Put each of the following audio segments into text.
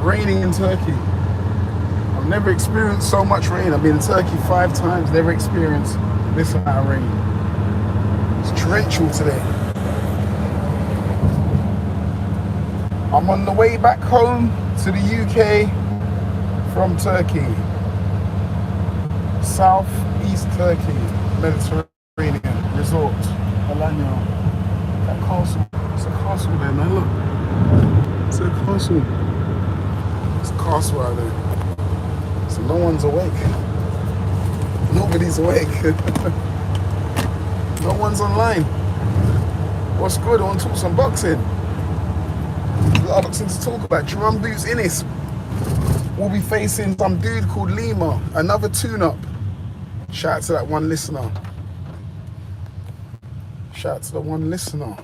raining in Turkey. I've never experienced so much rain. I've been in Turkey 5 times, never experienced this amount of rain. It's torrential today. I'm on the way back home to the UK from Turkey. Southeast Turkey, Mediterranean resort, Alanya. That castle, it's a castle there, man, look. It's a castle. It's a castle out there. So no one's awake. Nobody's awake. No one's online. What's good? I want to talk some boxing. A lot of boxing to talk about. Jerome Boots Innis will be facing some dude called Lima, another tune-up. Shout out to that one listener. Shout out to the one listener.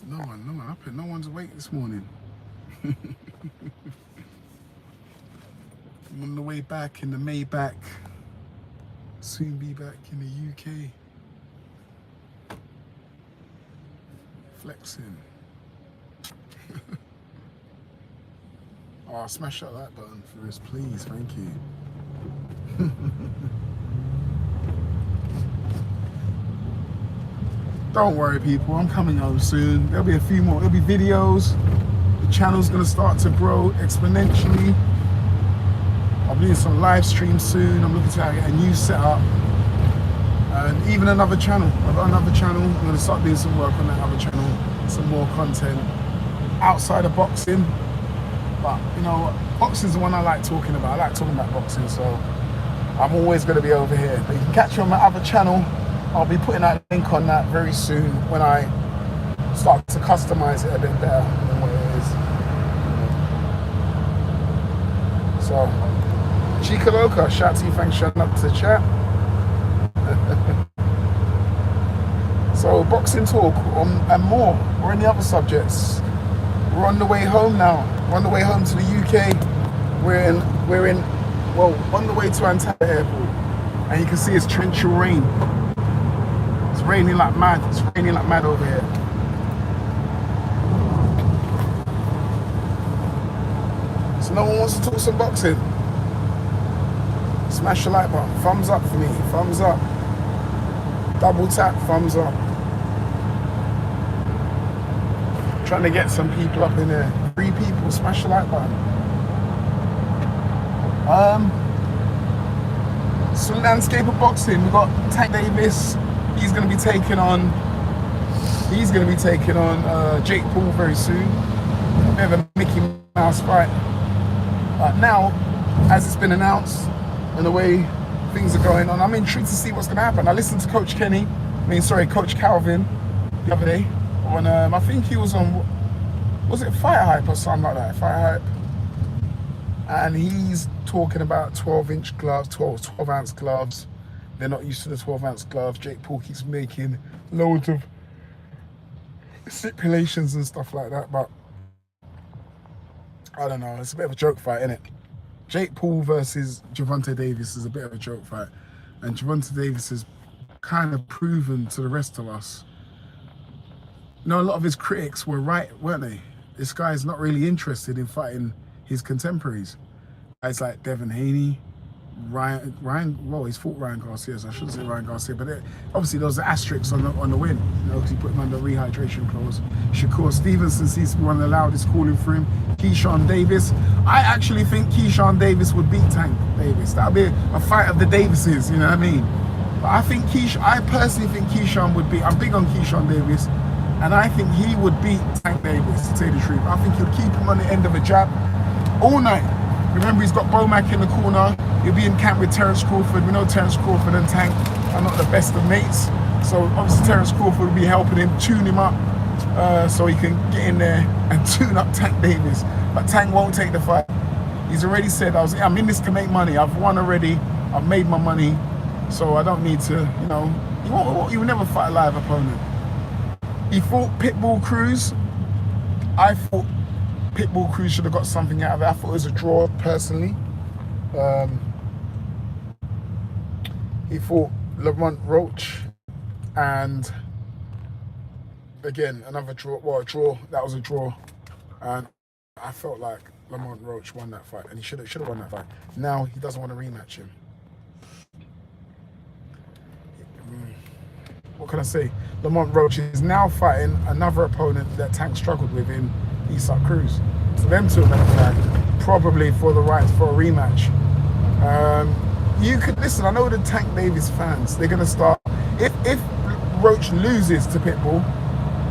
No one up here. No one's awake this morning. I'm on the way back in the Maybach. Soon be back in the UK. Flexing. Oh, smash that like button for us, please. Thank you. Don't worry, people. I'm coming home soon. There'll be a few more. There'll be videos. The channel's going to start to grow exponentially. I'll be doing some live streams soon. I'm looking to get a new setup. And even another channel. I've got another channel. I'm going to start doing some work on that other channel. Some more content outside of boxing. But, you know, boxing's the one I like talking about. I like talking about boxing, so I'm always going to be over here. But you can catch me on my other channel. I'll be putting that link on that very soon when I start to customize it a bit better than what it is. So, Chica Loca, shout out to you, thanks for shutting up to the chat. So, boxing talk and more, or any other subjects. We're on the way home now. We're on the way home to the UK. Well, on the way to Antalya Airport. And you can see it's torrential rain. It's raining like mad. It's raining like mad over here. So no one wants to talk some boxing. Smash the like button. Thumbs up for me. Thumbs up. Double tap. Thumbs up. Trying to get some people up in there. 3 people. Smash the like button. So landscape of boxing. We've got Tank Davis. He's going to be taking on Jake Paul very soon. A bit of a Mickey Mouse fight. Now, as it's been announced and the way things are going on, I'm intrigued to see what's going to happen. I listened to Coach Calvin the other day on, I think he was on, was it Fight Hype or something like that? Fight Hype. And he's talking about 12-inch gloves, 12-ounce gloves. They're not used to the 12-ounce gloves. Jake Paul keeps making loads of stipulations and stuff like that, but I don't know. It's a bit of a joke fight, isn't it? Jake Paul versus Gervonta Davis is a bit of a joke fight, and Gervonta Davis has kind of proven to the rest of us. You know, a lot of his critics were right, weren't they? This guy's not really interested in fighting his contemporaries. Guys like Devin Haney, well, he's fought Ryan Garcia, so I shouldn't say Ryan Garcia, but obviously there was the asterisks on the win, you know, because he put him under rehydration clause. Shakur Stevenson seems to be one of the loudest calling for him. Keyshawn Davis. I actually think Keyshawn Davis would beat Tank Davis. That would be a fight of the Davises, you know what I mean? But I personally think Keyshawn would beat, I'm big on Keyshawn Davis, and I think he would beat Tank Davis, to tell you the truth. I think he'll keep him on the end of a jab all night. Remember, he's got Bomac in the corner. He'll be in camp with Terence Crawford. We know Terence Crawford and Tank are not the best of mates. So obviously Terence Crawford will be helping him, tune him up, so he can get in there and tune up Tank Davis. But Tank won't take the fight. He's already said, I'm in this to make money. I've won already. I've made my money. So I don't need to, you know, he will never fight a live opponent. He fought Pitbull Cruz. I fought Pitbull Cruz should have got something out of it. I thought it was a draw, personally. He fought Lamont Roach, and again, another draw. Well, a draw. That was a draw. And I felt like Lamont Roach won that fight, and he should have won that fight. Now he doesn't want to rematch him. What can I say? Lamont Roach is now fighting another opponent that Tank struggled with in Isaac Cruz. So them two are going to fight, probably for the right for a rematch. You could listen. I know the Tank Davis fans. They're going to start if Roach loses to Pitbull.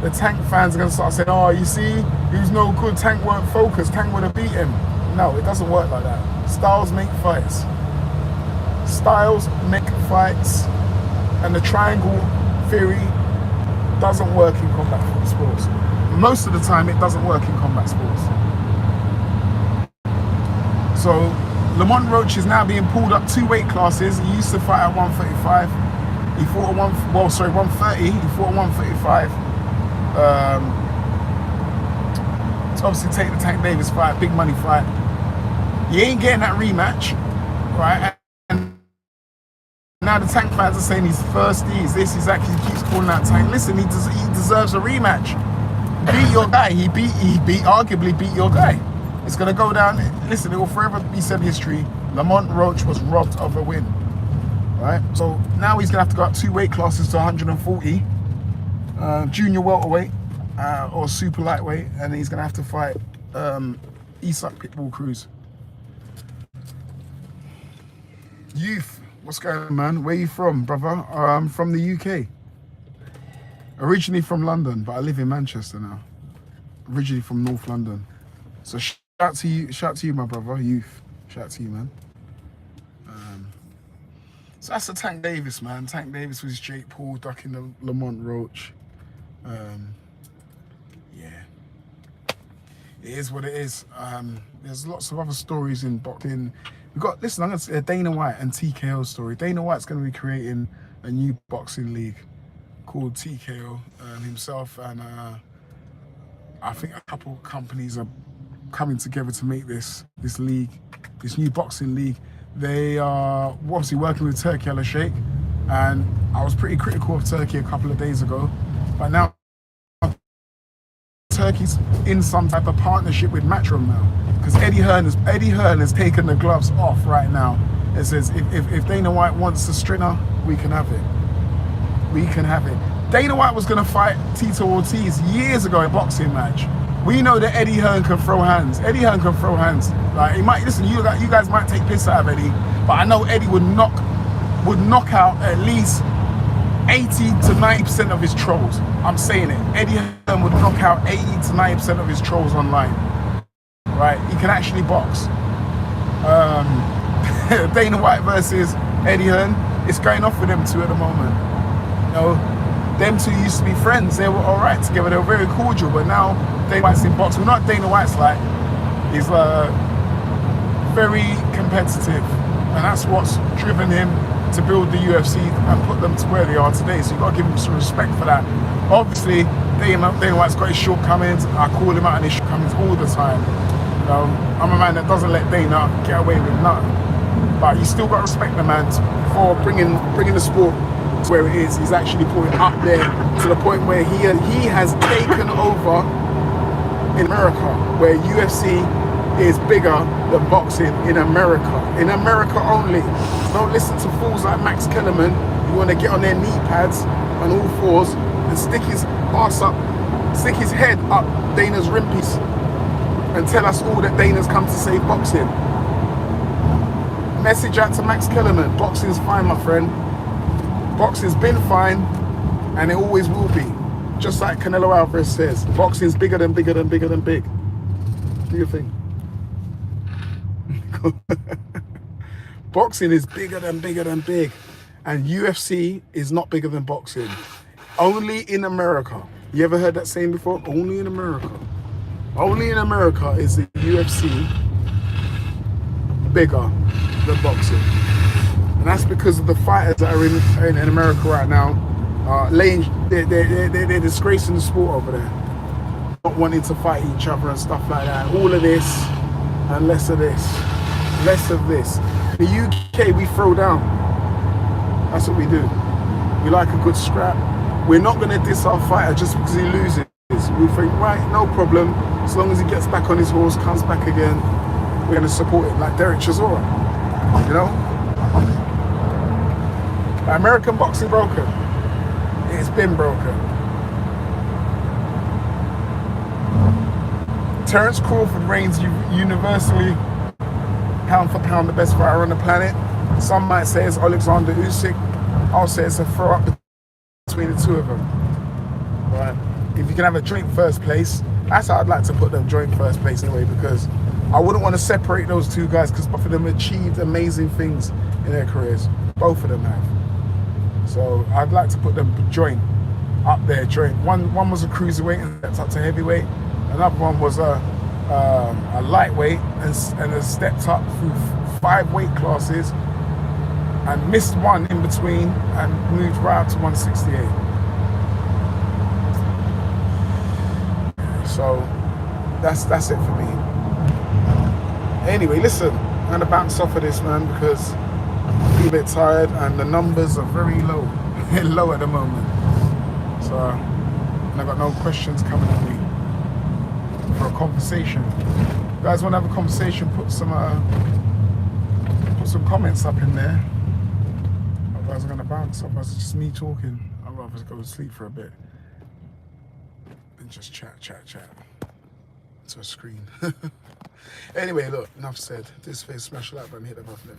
The Tank fans are going to start saying, "Oh, you see, he was no good. Tank weren't focused. Tank would have beat him." No, it doesn't work like that. Styles make fights. Styles make fights, and the triangle theory doesn't work in combat sports. Most of the time, it doesn't work in combat sports. So Lamont Roach is now being pulled up 2 weight classes. He used to fight at 135. He fought at 130. He fought at 135. To obviously take the Tank Davis fight, big money fight. You ain't getting that rematch, right? And now the Tank fans are saying he's thirsty, he's this, he's that. He keeps calling out Tank. Listen, he deserves a rematch. Beat your guy. He arguably beat your guy. It's gonna go down. Listen, it will forever be said in history. Lamont Roach was robbed of a win, right? So now he's gonna have to go up 2 weight classes to 140, junior welterweight or super lightweight, and he's gonna have to fight Isaac Pitbull Cruz. Youth, what's going on, man? Where you from, brother? I'm from the UK. Originally from London, but I live in Manchester now. Originally from North London. So shout to you, my brother, Youth. Shout out to you, man. So that's the Tank Davis, man. Tank Davis was Jake Paul ducking the Lamont Roach. Yeah, it is what it is. There's lots of other stories in boxing. We've got, listen, I'm gonna say a Dana White and TKO story. Dana White's gonna be creating a new boxing league called TKO himself, and I think a couple of companies are coming together to make this league, this new boxing league. They are obviously working with Turki Al Sheikh, and I was pretty critical of Turki a couple of days ago, but now Turki's in some type of partnership with Matchroom now, because Eddie Hearn has taken the gloves off right now. It says if Dana White wants a stringer, we can have it. We can have it. Dana White was going to fight Tito Ortiz years ago in a boxing match. We know that Eddie Hearn can throw hands. Eddie Hearn can throw hands. Like, he might, listen, you guys might take piss out of Eddie, but I know Eddie would knock out at least 80 to 90% of his trolls. I'm saying it. Eddie Hearn would knock out 80 to 90% of his trolls online. Right? He can actually box. Dana White versus Eddie Hearn, it's going off with them two at the moment. You know, them two used to be friends. They were all right together. They were very cordial. But now Dana White's in boxing. Not Dana White's like. He's very competitive, and that's what's driven him to build the UFC and put them to where they are today. So you've got to give him some respect for that. Obviously, Dana White's got his shortcomings. I call him out on his shortcomings all the time. You know, I'm a man that doesn't let Dana get away with nothing. But you still got to respect the man for bringing the sport to where it is. He's actually putting up there to the point where he has taken over in America, where UFC is bigger than boxing in America. In America only. Don't listen to fools like Max Kellerman who want to get on their knee pads on all fours and stick his ass up, stick his head up Dana's rim piece and tell us all that Dana's come to save boxing. Message out to Max Kellerman. Boxing's fine, my friend. Boxing's been fine, and it always will be. Just like Canelo Alvarez says, boxing's bigger than big. Do you think? Boxing is bigger than big, and UFC is not bigger than boxing. Only in America. You ever heard that saying before? Only in America. Only in America is the UFC bigger than boxing, and that's because of the fighters that are in America right now. They're disgracing the sport over there. not wanting to fight each other and stuff like that. All of this and less of this, less of this. The UK, we throw down. That's what we do. We like a good scrap. We're not going to diss our fighter just because he loses. We think, right, no problem. As long as he gets back on his horse, comes back again, we're going to support him. Like Derek Chisora, you know? American boxing broken. It's been broken. Terence Crawford reigns universally, pound for pound, the best fighter on the planet. Some might say it's Alexander Usyk. I'll say it's a throw up between the two of them. Right? If you can have a joint first place, that's how I'd like to put them, joint first place anyway, because I wouldn't want to separate those two guys because both of them achieved amazing things in their careers. Both of them have. So I'd like to put them joint up there, joint. One was a cruiserweight and stepped up to heavyweight. Another one was a lightweight and has stepped up through 5 weight classes and missed one in between and moved right up to 168. So that's it for me. Anyway, listen, I'm gonna bounce off of this, man, because I'm a bit tired and the numbers are very low, low at the moment. So, and I got no questions coming at me for a conversation. If you guys want to have a conversation, put some comments up in there. Otherwise, I'm gonna bounce. Otherwise, it's just me talking. I'd rather go to sleep for a bit and just chat to a screen. Anyway, look, enough said. This face, smash like button, hit the button.